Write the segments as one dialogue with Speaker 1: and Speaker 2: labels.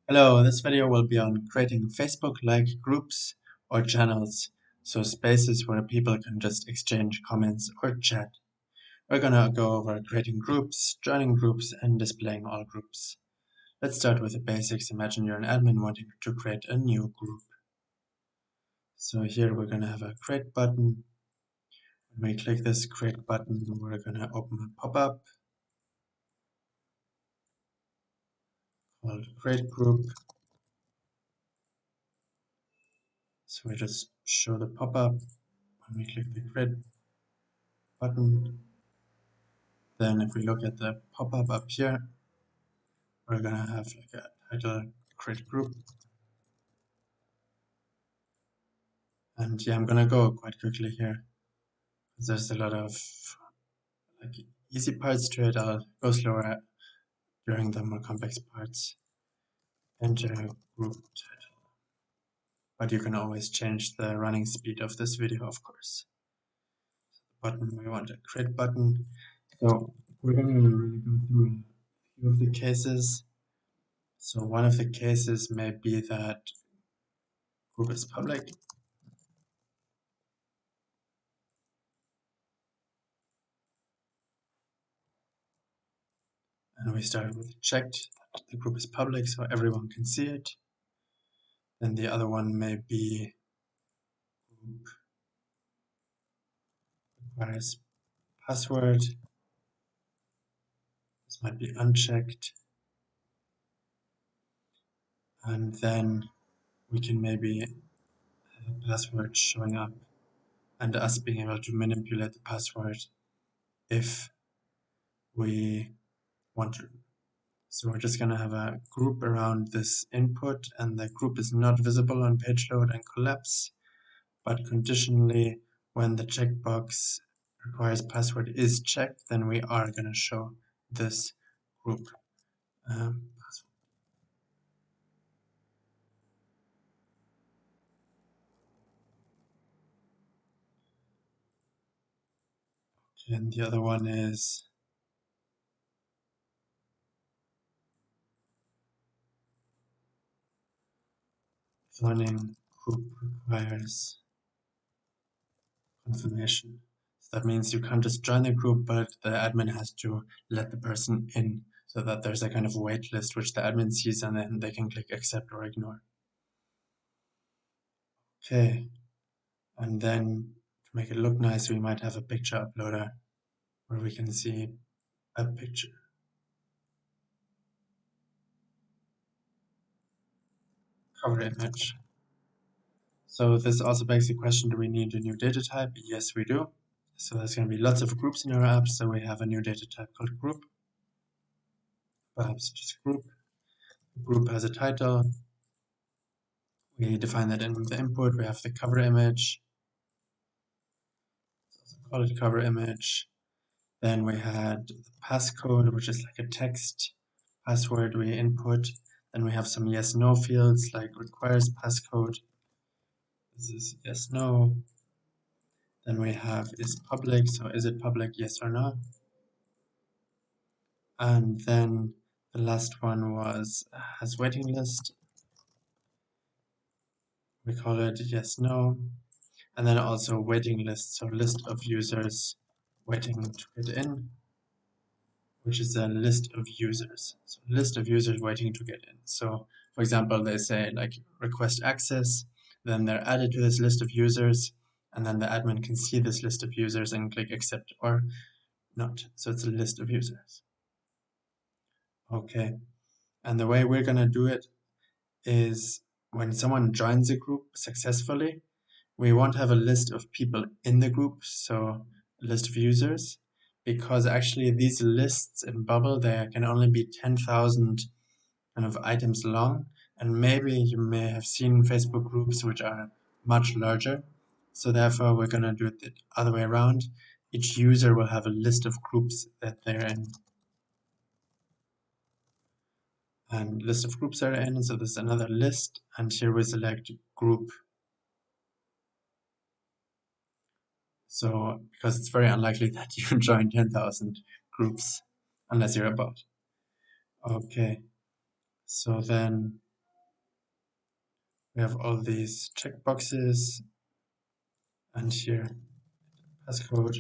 Speaker 1: Hello, this video will be on creating Facebook-like groups or channels, so spaces where people can just exchange comments or chat. We're gonna go over creating groups, joining groups, and displaying all groups. Let's start with the basics. Imagine you're an admin wanting to create a new group. So here we're gonna have a create button. When we click this create button, we're gonna open a pop-up called create group. So we just show the pop-up when we click the create button. Then if we look at the pop-up up here, we're gonna have like a title create group. And yeah, I'm gonna go quite quickly here because there's a lot of like easy parts to it. I'll go slower during the more complex parts. Enter group title. But you can always change the running speed of this video, of course. Button, we want a create button. So we're gonna really go through a few of the cases. So one of the cases may be that group is public. And we start with checked that the group is public so everyone can see it. Then the other one may be group requires password. This might be unchecked. And then we can maybe have a password showing up and us being able to manipulate the password if we want to. So we're just going to have a group around this input, and the group is not visible on page load and collapse, but conditionally when the checkbox requires password is checked, then we are going to show this group password. And the other one is joining group requires confirmation. So that means you can't just join the group, but the admin has to let the person in so that there's a kind of wait list which the admin sees and then they can click accept or ignore. Okay, and then to make it look nice, we might have a picture uploader where we can see a picture. Cover image. So this also begs the question, do we need a new data type? Yes, we do. So there's going to be lots of groups in our app, so we have a new data type called group. Perhaps just group. The group has a title. We define that in the input. We have the cover image. Call it cover image. Then we had the passcode, which is like a text password we input. Then we have some yes no fields like requires passcode. This is yes no. Then we have is public, so is it public, yes or no. And then the last one was has waiting list. We call it yes no. And then also waiting list, so list of users waiting to get in, which is a list of users. So list of users waiting to get in. So for example, they say like request access, then they're added to this list of users, and then the admin can see this list of users and click accept or not. So it's a list of users. Okay, and the way we're gonna do it is when someone joins a group successfully, we won't have a list of people in the group, so a list of users, because actually these lists in Bubble, they can only be 10,000 kind of items long, and maybe you may have seen Facebook groups which are much larger, so therefore we're going to do it the other way around. Each user will have a list of groups that they're in, and list of groups are in, so there's another list, and here we select group. So, because it's very unlikely that you join 10,000 groups unless you're a bot. Okay, so then we have all these checkboxes, and here passcode,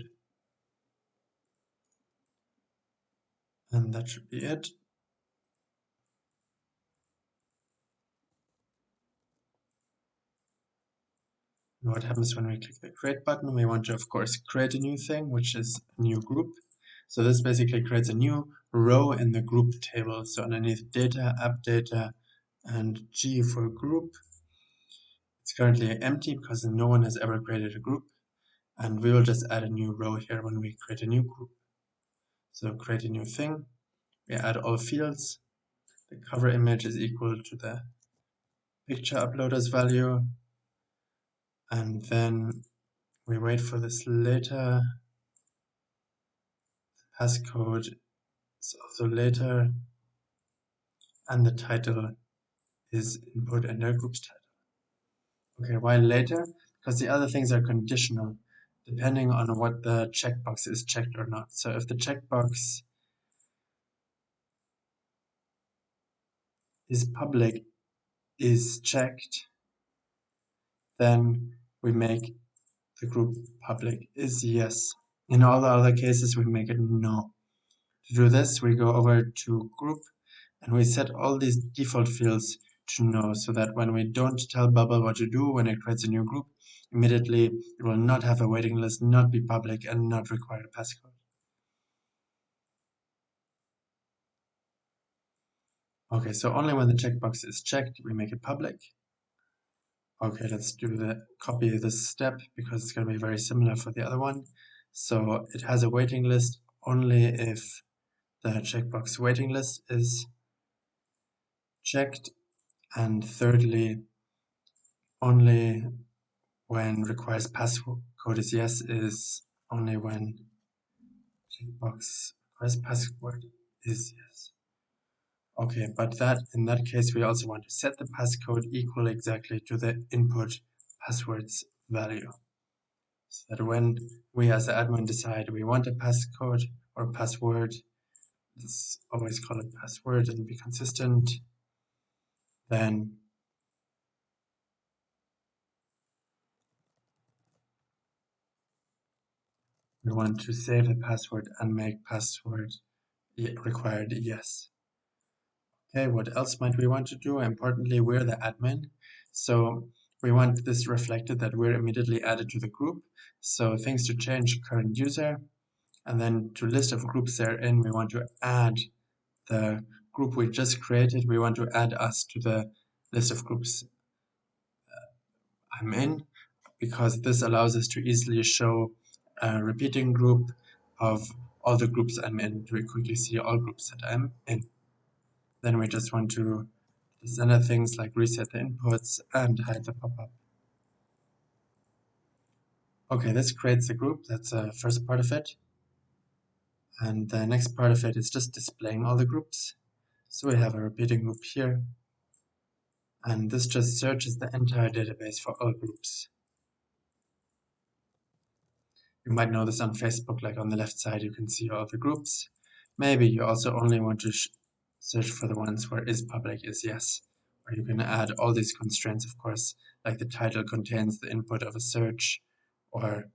Speaker 1: and that should be it. And what happens when we click the create button? We want to, of course, create a new thing, which is a new group. So this basically creates a new row in the group table. So underneath data, app data, and G for group, it's currently empty because no one has ever created a group. And we will just add a new row here when we create a new group. So create a new thing. We add all fields. The cover image is equal to the picture uploaders value. And then we wait for this later. Passcode is also later. And the title is input and our group's title. Okay, why later? Because the other things are conditional, depending on what the checkbox is checked or not. So if the checkbox is public is checked, then we make the group public is yes. In all the other cases, we make it no. To do this, we go over to group and we set all these default fields to no, so that when we don't tell Bubble what to do when it creates a new group, immediately it will not have a waiting list, not be public, and not require a passcode. Okay, so only when the checkbox is checked, we make it public. Okay, let's copy this step because it's going to be very similar for the other one. So it has a waiting list only if the checkbox waiting list is checked, and thirdly, only when requires passcode is yes is only when checkbox requires password is yes. Okay, but in that case, we also want to set the passcode equal exactly to the input passwords value. So that when we as the admin decide we want a passcode or password, let's always call it password and be consistent, then we want to save the password and make password required yes. Okay, what else might we want to do? Importantly, we're the admin, so we want this reflected that we're immediately added to the group. So things to change current user, and then to list of groups therein, we want to add the group we just created. We want to add us to the list of groups I'm in, because this allows us to easily show a repeating group of all the groups I'm in to quickly see all groups that I'm in. Then we just want to standard things like reset the inputs and hide the pop-up. Okay, this creates the group. That's the first part of it. And the next part of it is just displaying all the groups. So we have a repeating group here. And this just searches the entire database for all groups. You might know this on Facebook, like on the left side, you can see all the groups. Maybe you also only want to search for the ones where is public is yes. Or you can add all these constraints, of course, like the title contains the input of a search or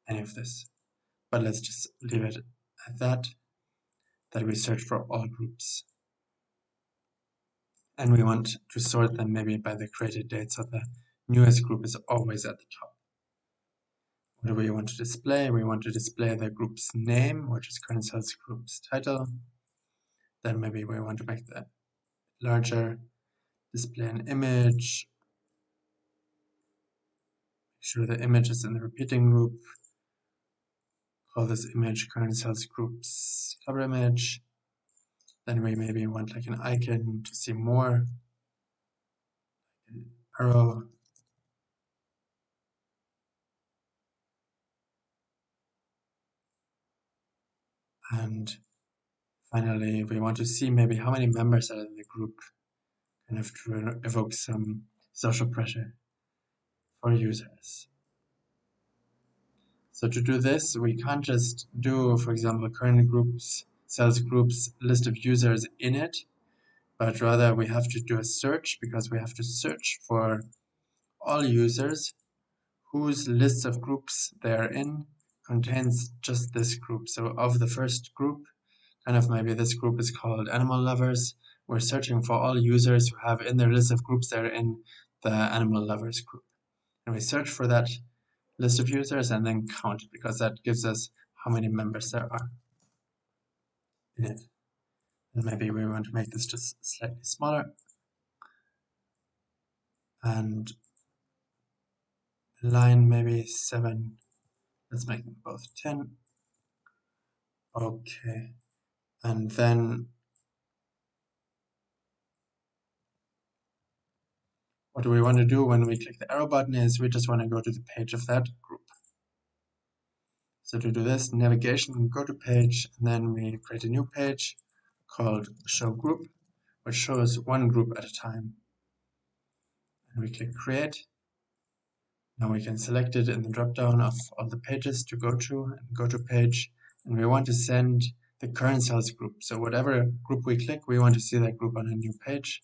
Speaker 1: any of this. But let's just leave it at that we search for all groups. And we want to sort them maybe by the created date, so the newest group is always at the top. What do we want to display? We want to display the group's name, which is current sales group's title. Then maybe we want to make that larger, display an image, make sure the image is in the repeating group, call this image current sales group's cover image. Then we maybe want like an icon to see more, an arrow. And finally, we want to see maybe how many members are in the group, kind of to evoke some social pressure for users. So to do this, we can't just do, for example, current groups, sales groups, list of users in it, but rather we have to do a search, because we have to search for all users whose list of groups they're in contains just this group. So of the first group, kind of maybe this group is called animal lovers. We're searching for all users who have in their list of groups they're in the animal lovers group. And we search for that list of users and then count it, because that gives us how many members there are in it. And maybe we want to make this just slightly smaller. And line maybe 7. Let's make them both 10. Okay. And then what we want to do when we click the arrow button is we just want to go to the page of that group. So to do this, navigation, go to page, and then we create a new page called show group, which shows one group at a time. And we click create. Now we can select it in the drop-down of all the pages to go to, and go to page, and we want to send the current sales group. So whatever group we click, we want to see that group on a new page.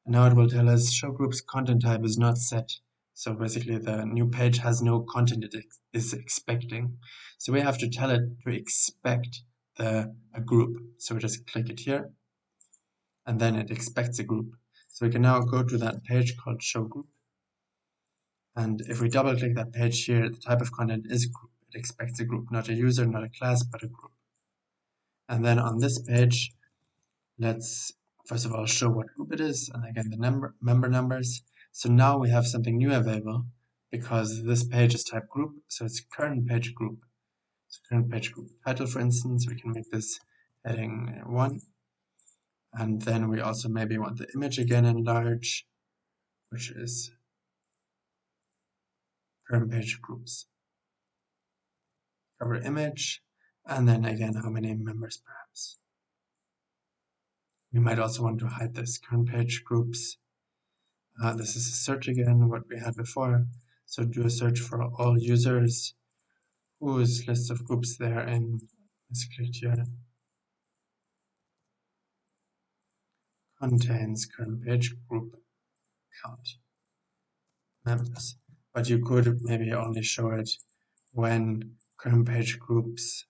Speaker 1: And now it will tell us show group's content type is not set. So basically the new page has no content it is expecting. So we have to tell it to expect a group. So we just click it here, and then it expects a group. So we can now go to that page called show group. And if we double click that page here, the type of content is group. It expects a group, not a user, not a class, but a group. And then on this page, let's first of all show what group it is, and again the member numbers. So now we have something new available, because this page is type group, so it's current page group. So current page group title, for instance, we can make this heading 1. And then we also maybe want the image again in large, which is current page groups. Cover image, and then again how many members perhaps. We might also want to hide this current page groups. This is a search again, what we had before. So do a search for all users whose list of groups they are in. Let's click here. Contains current page group count members. But you could maybe only show it when current page groups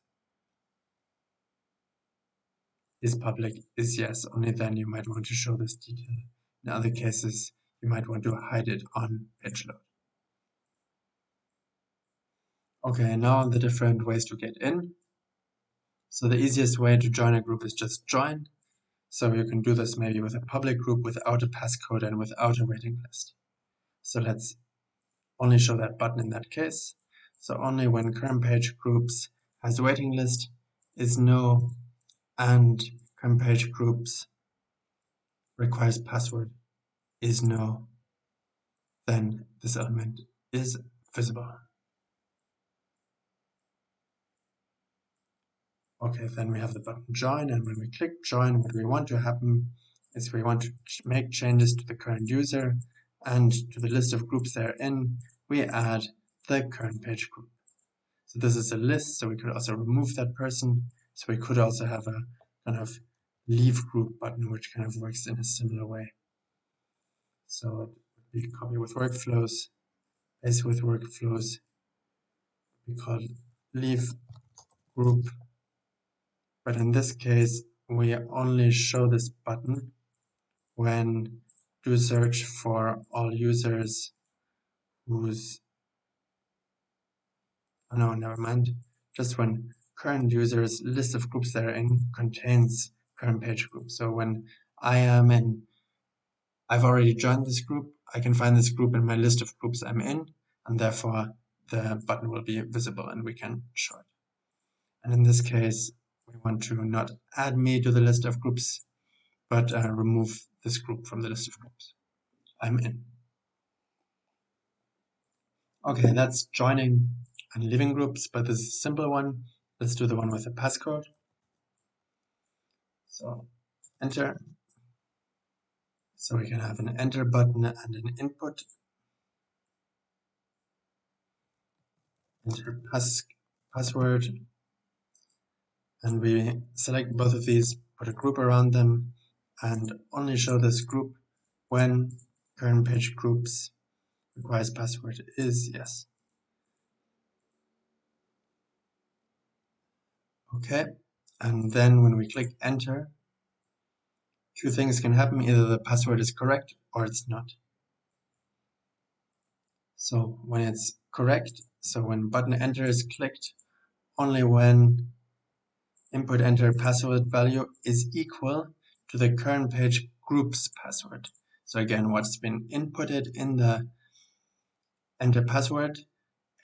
Speaker 1: is public, is yes. Only then you might want to show this detail. In other cases, you might want to hide it on page load. Okay, now the different ways to get in. So the easiest way to join a group is just join. So you can do this maybe with a public group without a passcode and without a waiting list. So let's only show that button in that case. So only when current page groups has a waiting list is no, and current page groups requires password is no, then this element is visible. Okay, then we have the button join, and when we click join, what we want to happen is we want to make changes to the current user, and to the list of groups they're in, we add the current page group. So this is a list, so we could also remove that person. So we could also have a kind of leave group button, which kind of works in a similar way. So it would be copy with workflows, paste with workflows, we call leave group. But in this case, we only show this button when do search for all users whose, oh no, never mind, just when current users list of groups they're in contains current page group. So when I've already joined this group, I can find this group in my list of groups I'm in, and therefore the button will be visible and we can show it. And in this case, we want to not add me to the list of groups, but remove this group from the list of groups I'm in. Okay, that's joining and leaving groups, but this is a simple one. Let's do the one with the passcode. So enter. So we can have an enter button and an input. Enter password. And we select both of these, put a group around them, and only show this group when current page groups requires password is yes. Okay, and then when we click enter, two things can happen. Either the password is correct or it's not. So when it's correct, so when button enter is clicked, only when input enter password value is equal to the current page group's password. So again, what's been inputted in the enter password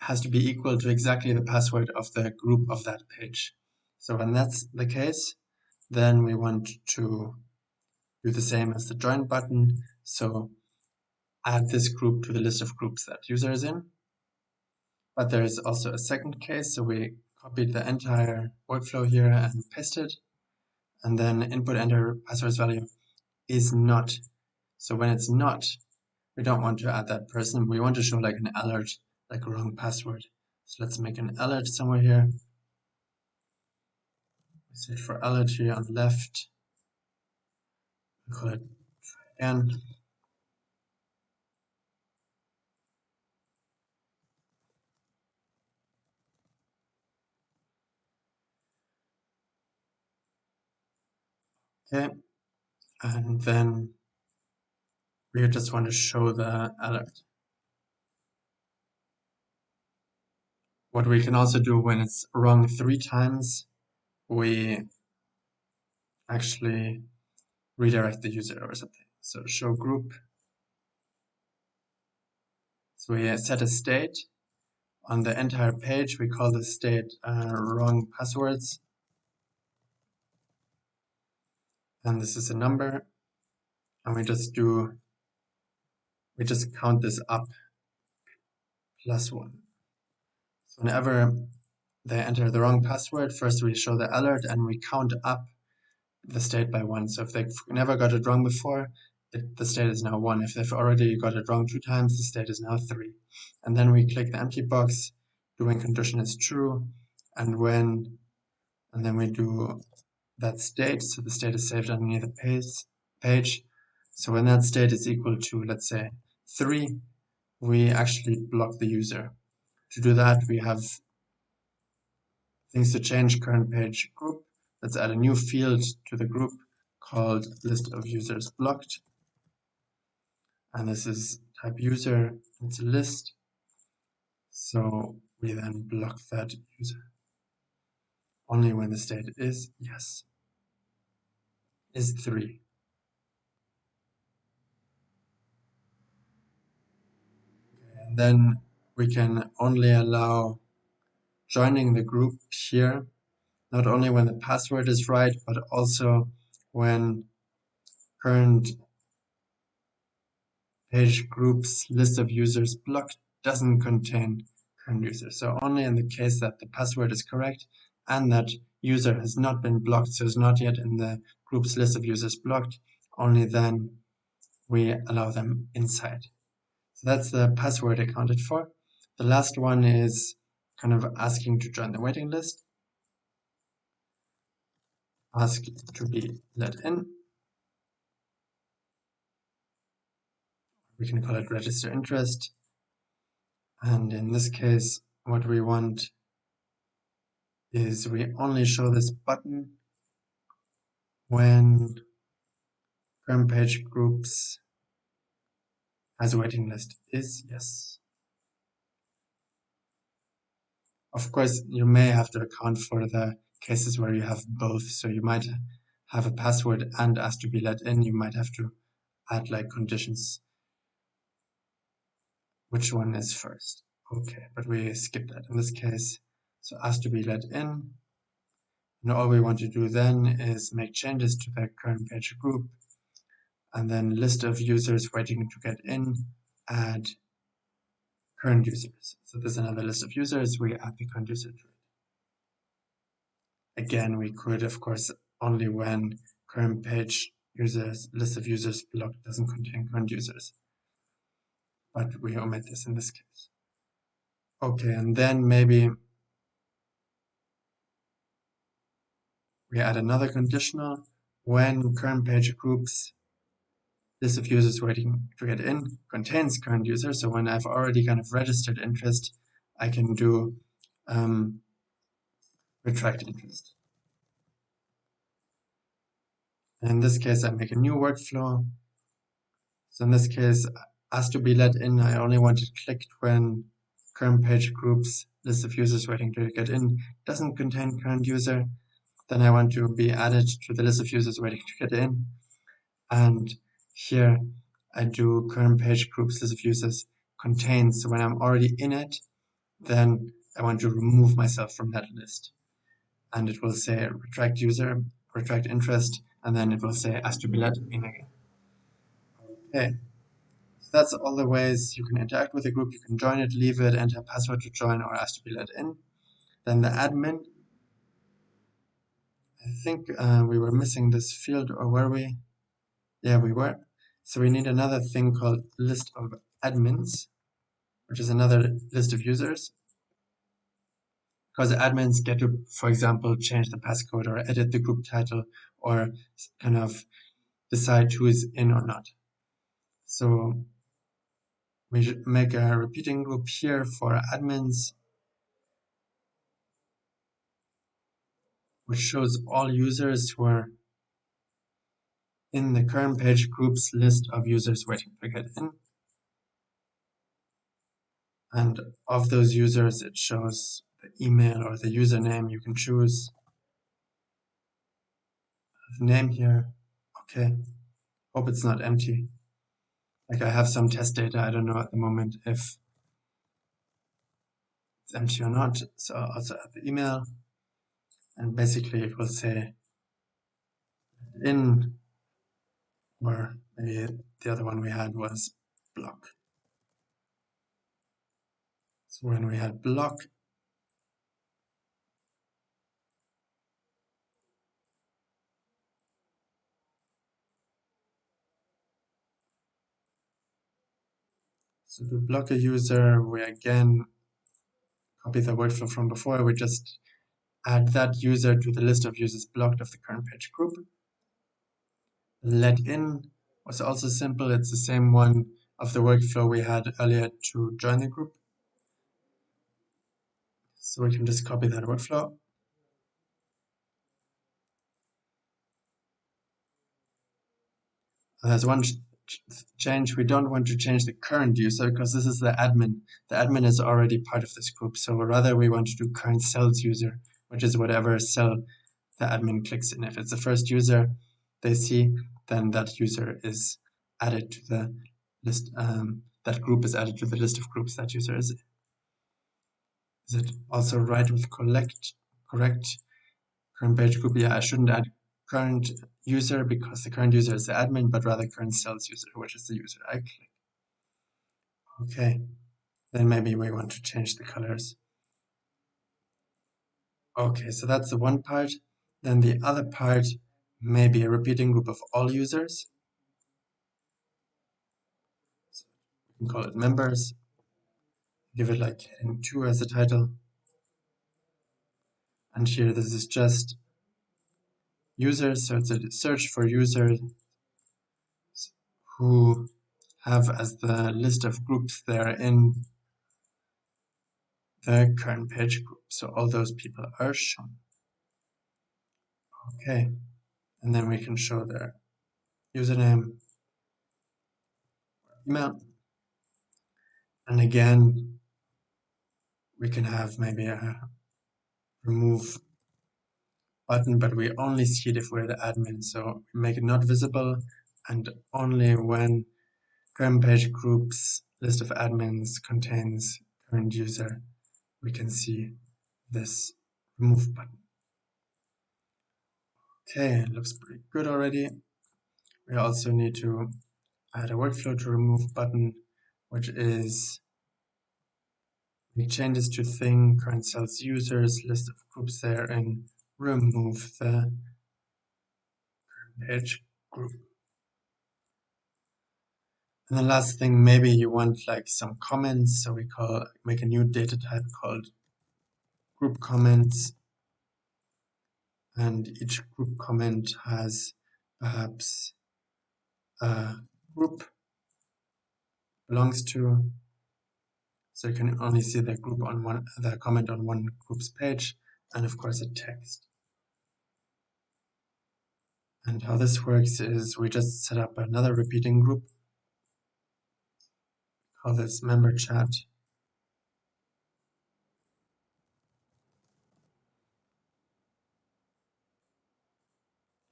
Speaker 1: has to be equal to exactly the password of the group of that page. So when that's the case, then we want to do the same as the join button. So add this group to the list of groups that user is in. But there is also a second case. So we copied the entire workflow here and pasted, and then input enter password value is not. So when it's not, we don't want to add that person. We want to show like an alert, like a wrong password. So let's make an alert somewhere here. We search for alert here on the left. We call it again. Okay, and then we just want to show the alert. What we can also do when it's wrong 3 times, we actually redirect the user or something. So show group. So we set a state on the entire page. We call the state wrong passwords. And this is a number. And we just count this up +1. So whenever they enter the wrong password, first we show the alert and we count up the state by 1. So if they've never got it wrong before, the state is now 1. If they've already got it wrong 2 times, the state is now 3. And then we click the empty box, do when condition is true, and then we do that state. So the state is saved underneath the page. So when that state is equal to, let's say, 3, we actually block the user. To do that, we have things to change current page group. Let's add a new field to the group called list of users blocked. And this is type user, it's a list. So we then block that user only when the state is yes, is 3. And then we can only allow joining the group here, not only when the password is right, but also when current page group's list of users blocked doesn't contain current users. So only in the case that the password is correct and that user has not been blocked, so is not yet in the group's list of users blocked, only then we allow them inside. So that's the password accounted for. The last one is kind of asking to join the waiting list. Ask to be let in. We can call it register interest. And in this case, what we want is we only show this button when current page groups as a waiting list is yes. Of course, you may have to account for the cases where you have both. So you might have a password and ask to be let in. You might have to add like conditions. Which one is first? Okay, but we skip that in this case. So ask to be let in. And all we want to do then is make changes to the current page group and then list of users waiting to get in, add current users. So there's another list of users, we add the current user to it. Again, we could, of course, only when current page users, list of users blocked doesn't contain current users. But we omit this in this case. Okay, and then maybe we add another conditional when current page groups list of users waiting to get in contains current users. So when I've already kind of registered interest, I can do retract interest. And in this case, I make a new workflow. So in this case, as to be let in, I only want it clicked when current page groups list of users waiting to get in doesn't contain current user. Then I want to be added to the list of users waiting to get in. And here I do current page groups list of users contains. So when I'm already in it, then I want to remove myself from that list. And it will say retract user, retract interest, and then it will say as to be let in again. Okay. So that's all the ways you can interact with a group. You can join it, leave it, enter a password to join, or ask to be let in. Then the admin. I think we were missing this field, or were we? Yeah, we were. So we need another thing called list of admins, which is another list of users. Because admins get to, for example, change the passcode or edit the group title or kind of decide who is in or not. So we should make a repeating group here for admins, which shows all users who are in the current page groups list of users waiting to get in. And of those users, it shows the email or the username you can choose. Name here. Okay. Hope it's not empty. Like I have some test data. I don't know at the moment if it's empty or not. So I'll also add the email. And basically it will say in, or maybe the other one we had was block. So when we had block, so to block a user, we again copy the workflow from before. We just add that user to the list of users blocked of the current page group. Let in was also simple. It's the same one of the workflow we had earlier to join the group. So we can just copy that workflow. There's one change. We don't want to change the current user because this is the admin. The admin is already part of this group. So rather we want to do current cells user, which is whatever cell the admin clicks in. If it's the first user they see, then that user is added to the list. That group is added to the list of groups that user is. Is it also right with correct current page group? Yeah, I shouldn't add current user because the current user is the admin, but rather current cells user, which is the user I click. Okay, then maybe we want to change the colors. Okay, so that's the one part. Then the other part may be a repeating group of all users. So we can call it members. Give it like heading 2 as a title. And here this is just users, so it's a search for users who have as the list of groups they're in the current page group. So all those people are shown. Okay, and then we can show their username, email, and again we can have maybe a remove button, but we only see it if we're the admin. So we make it not visible, and only when current page groups list of admins contains current user, we can see this remove button. Okay, it looks pretty good already. We also need to add a workflow to remove button, which is make changes to thing, current cells users, list of groups there, and remove the page group. And the last thing, maybe you want like some comments, so we make a new data type called group comments, and each group comment has perhaps a group belongs to. So you can only see the group on the comment on one group's page, and of course a text. And how this works is we just set up another repeating group, call this member chat.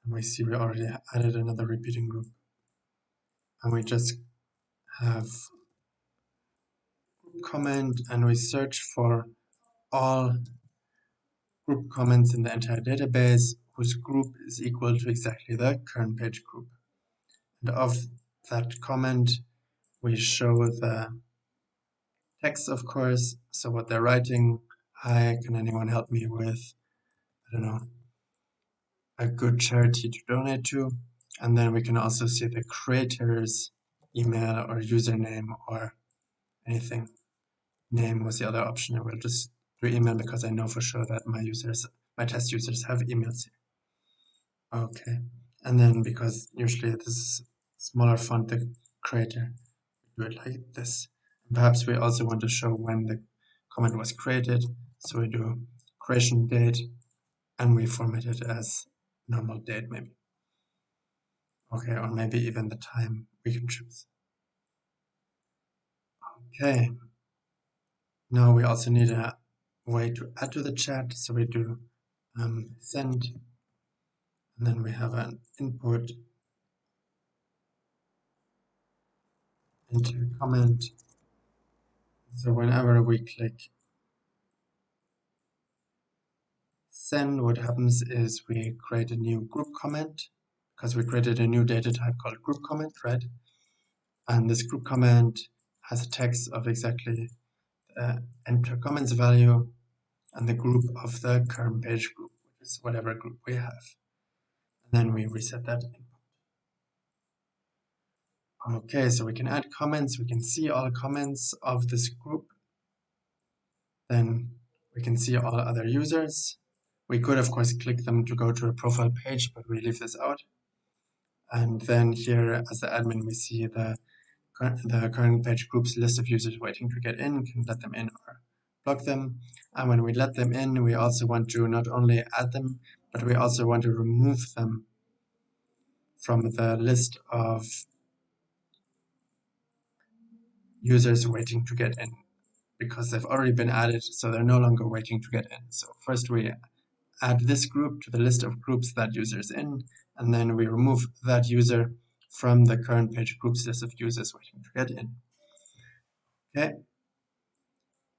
Speaker 1: And we see we already added another repeating group. And we just have group comment, and we search for all group comments in the entire database whose group is equal to exactly the current page group. And of that comment, we show the text, of course, so what they're writing. Hi, can anyone help me with, I don't know, a good charity to donate to? And then we can also see the creator's email or username or anything. Name was the other option. I will just do email because I know for sure that my test users have emails here. Okay. And then because usually this is smaller font, the creator, do it like this. Perhaps we also want to show when the comment was created. So we do creation date and we format it as normal date maybe. Okay, or maybe even the time we can choose. Okay. Now we also need a way to add to the chat. So we do send, and then we have an input into comment. So whenever we click send, what happens is we create a new group comment because we created a new data type called group comment, right? And this group comment has a text of exactly the enter comments value and the group of the current page group, which is whatever group we have. And then we reset that input. Okay, so we can add comments. We can see all comments of this group. Then we can see all other users. We could, of course, click them to go to a profile page, but we leave this out. And then here, as the admin, we see the current page group's list of users waiting to get in. We can let them in or block them. And when we let them in, we also want to not only add them, but we also want to remove them from the list of users waiting to get in, because they've already been added, so they're no longer waiting to get in. So first we add this group to the list of groups that user is in, and then we remove that user from the current page groups list of users waiting to get in. Okay.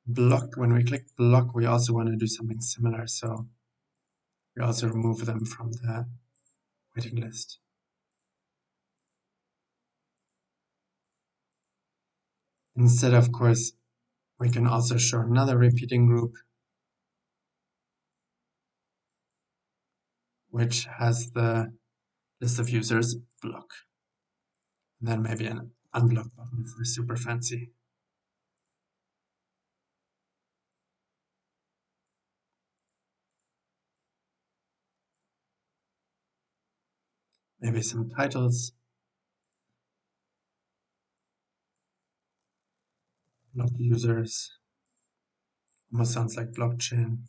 Speaker 1: Block, when we click block, we also want to do something similar. So we also remove them from the waiting list. Instead, of course, we can also show another repeating group, which has the list of users block. And then maybe an unblock button for super fancy. Maybe some titles. Block users. Almost sounds like blockchain.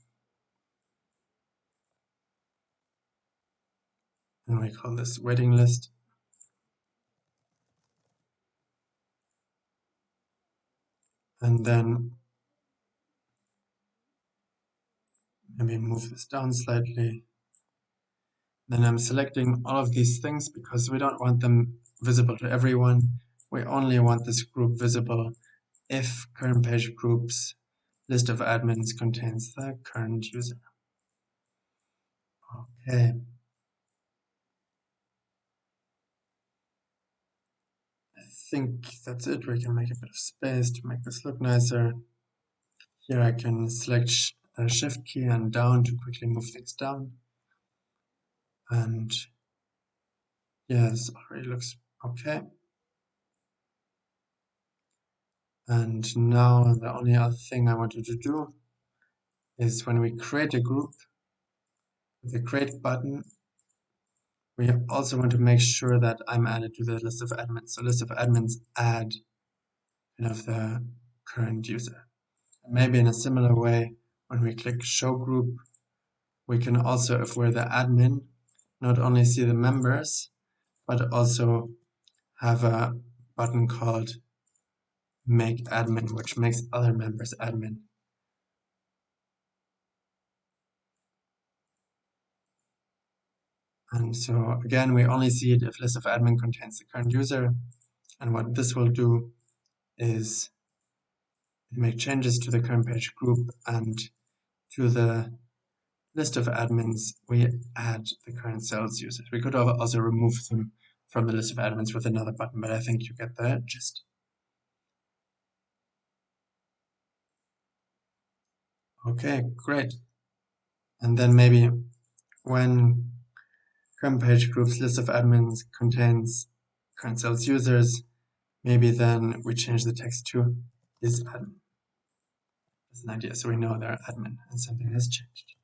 Speaker 1: And we call this waiting list. And then maybe move this down slightly. Then I'm selecting all of these things because we don't want them visible to everyone. We only want this group visible if current page groups list of admins contains the current user. Okay. I think that's it. We can make a bit of space to make this look nicer. Here I can select the shift key and down to quickly move things down. And yeah, this already looks okay. And now the only other thing I wanted to do is when we create a group, with the create button, We also want to make sure that I'm added to the list of admins. So list of admins add kind of the current user. And maybe in a similar way, when we click show group, we can also, if we're the admin, not only see the members, but also have a button called make admin, which makes other members admin. And so again, we only see it if list of admin contains the current user. And what this will do is make changes to the current page group, and to the list of admins, we add the current sales users. We could also remove them from the list of admins with another button, but I think you get the gist. Okay, great. And then maybe when current page groups list of admins contains current sales users, maybe then we change the text to is admin. That's an idea, so we know they're admin and something has changed.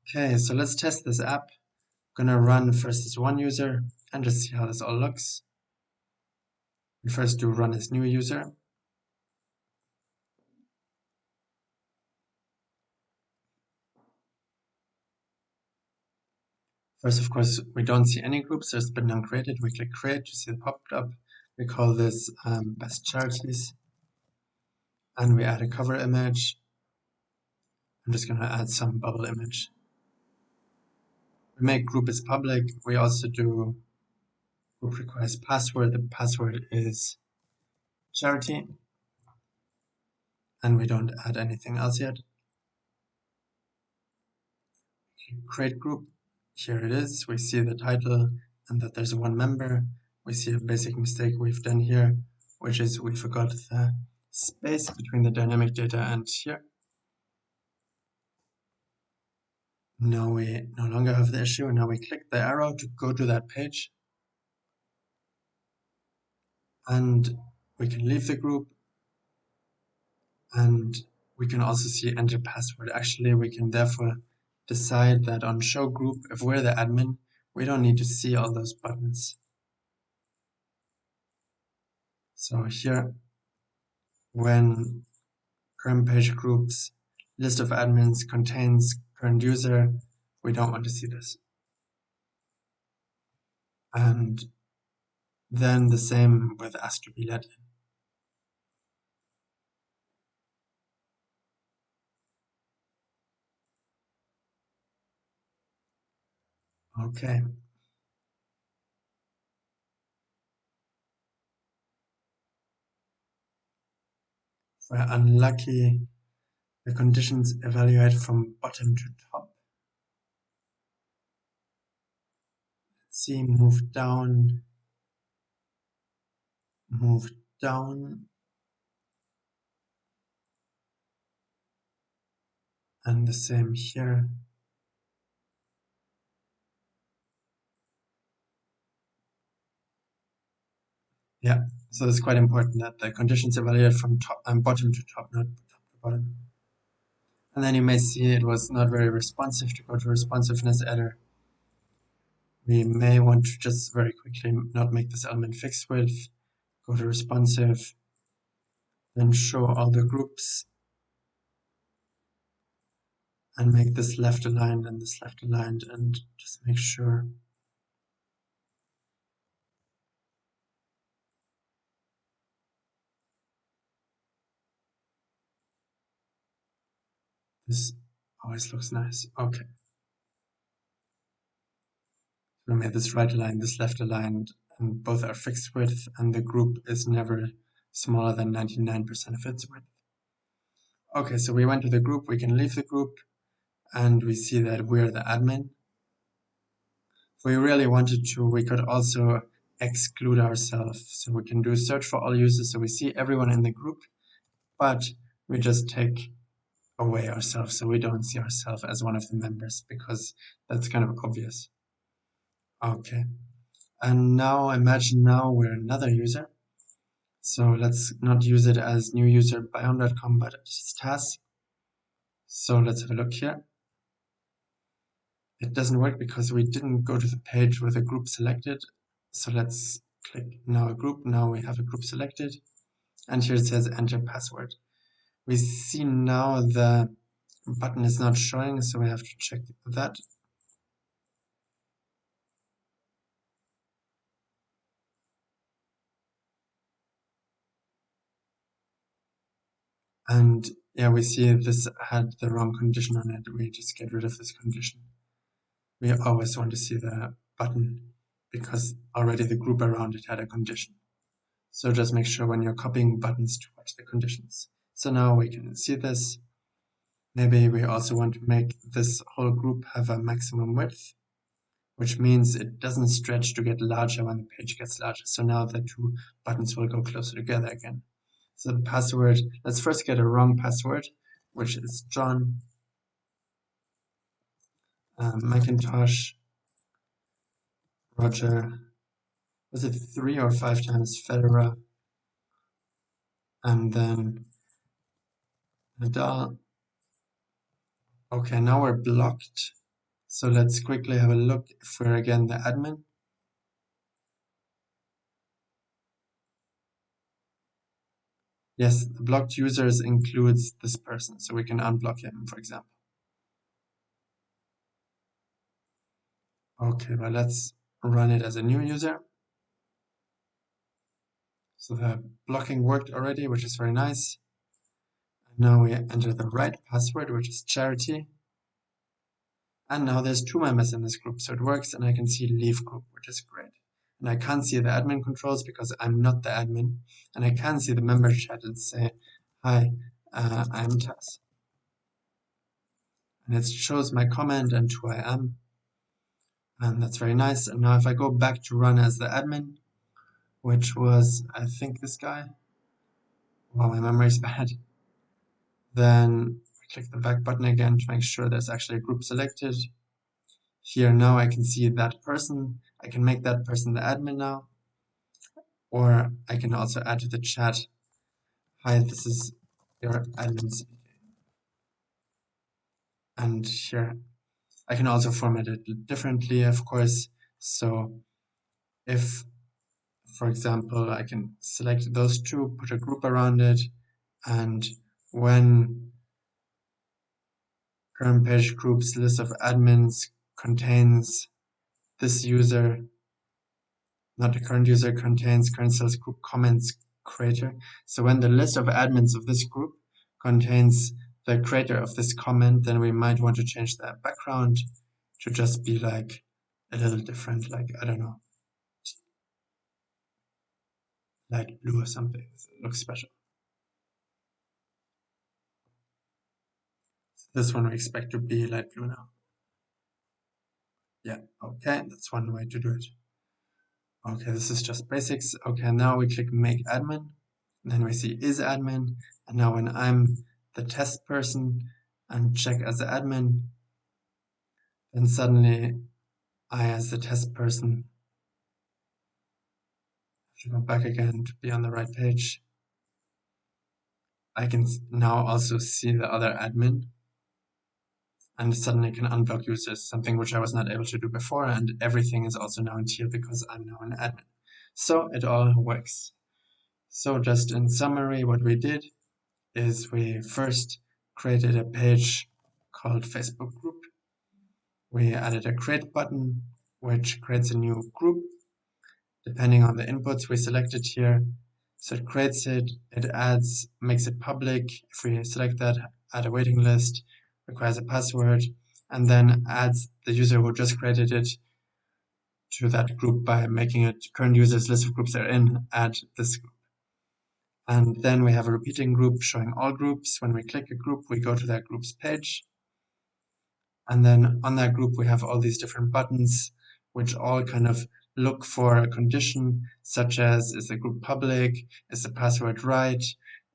Speaker 1: Okay, so let's test this app. I'm gonna run first as one user and just see how this all looks. We first do run as new user. First, of course, we don't see any groups. There's been none created. We click create to see it popped up. We call this best charities, and we add a cover image. I'm just gonna add some bubble image. We make group as public. We also do group requires password. The password is charity, and we don't add anything else yet. Create group. Here it is. We see the title and that there's one member. We see a basic mistake we've done here, which is we forgot the space between the dynamic data and here. Now we no longer have the issue. Now we click the arrow to go to that page, and we can leave the group, and we can also see enter password. Actually, we can therefore decide that on show group, if we're the admin, we don't need to see all those buttons. So here, when current page groups list of admins contains current user, we don't want to see this. And then the same with ask to be let in. Okay. If we're unlucky, the conditions evaluate from bottom to top. Let's see, move down, and the same here. Yeah, so it's quite important that the conditions evaluate from top and bottom to top, not top to bottom. And then you may see it was not very responsive. To go to responsiveness editor, we may want to just very quickly not make this element fixed width, go to responsive, then show all the groups, and make this left aligned and this left aligned, and just make sure this always looks nice. Okay. So we made this right aligned, this left aligned, and both are fixed width, and the group is never smaller than 99% of its width. Okay, so we went to the group, we can leave the group, and we see that we're the admin. If we really wanted to, we could also exclude ourselves. So we can do search for all users, so we see everyone in the group, but we just take away ourselves, so we don't see ourselves as one of the members, because that's kind of obvious. Okay, and now imagine now we're another user. So let's not use it as new user biome.com, but as task. So let's have a look here. it doesn't work because we didn't go to the page with a group selected. So let's click now a group. Now we have a group selected, and here it says enter password. We see now the button is not showing, so we have to check that. And yeah, we see this had the wrong condition on it. We just get rid of this condition. We always want to see the button because already the group around it had a condition. So just make sure when you're copying buttons to watch the conditions. So now we can see this. Maybe we also want to make this whole group have a maximum width, which means it doesn't stretch to get larger when the page gets larger. So now the two buttons will go closer together again. So the password, let's first get a wrong password, which is John Macintosh Roger. Was it 3 or 5 times Federer? And then Nadal. Okay, now we're blocked. So let's quickly have a look if we're again the admin. Yes, the blocked users includes this person, so we can unblock him, for example. Okay, well, let's run it as a new user. So the blocking worked already, which is very nice. And now we enter the right password, which is charity. And now there's 2 members in this group, so it works, and I can see leave group, which is great. And I can't see the admin controls because I'm not the admin. And I can see the member chat and say, hi, I'm Taz. And it shows my comment and who I am. And that's very nice. And now if I go back to run as the admin, which was, I think, this guy. Wow, my memory is bad. Then I click the back button again to make sure there's actually a group selected. Here now I can see that person. I can make that person the admin now. Or I can also add to the chat, hi, this is your admin speaking. And here I can also format it differently, of course. So if, for example, I can select those two, put a group around it, and when current page groups list of admins contains this user, not the current user, contains current sales group comments creator. So when the list of admins of this group contains the creator of this comment, then we might want to change the background to just be like a little different, like, I don't know, light blue or something. It looks special. This one we expect to be light blue now. Yeah, okay, that's one way to do it. Okay, this is just basics. Okay, now we click make admin. And then we see is admin. And now when I'm the test person and check as the admin, then suddenly I, as the test person, if you go back again to be on the right page, I can now also see the other admin and suddenly can unblock users, something which I was not able to do before, and everything is also now in tier because I'm now an admin. So it all works. So just in summary, what we did is we first created a page called Facebook group. We added a create button, which creates a new group depending on the inputs we selected here. So it creates it, it adds, makes it public. If we select that, add a waiting list, requires a password, and then adds the user who just created it to that group by making it current users list of groups they're in, add this group. And then we have a repeating group showing all groups. When we click a group, we go to that group's page. And then on that group, we have all these different buttons, which all kind of look for a condition, such as, is the group public? Is the password right?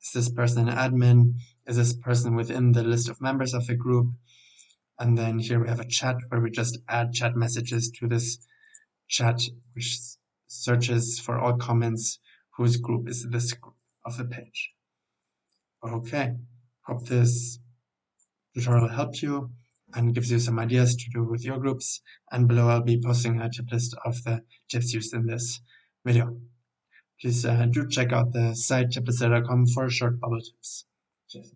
Speaker 1: Is this person an admin? Is this person within the list of members of the group? And then here we have a chat where we just add chat messages to this chat, which searches for all comments whose group is this group of the page. Okay, hope this tutorial helped you. and gives you some ideas to do with your groups. And below I'll be posting a tip list of the tips used in this video. Please do check out the site tiplist.com for short bubble tips. Cheers.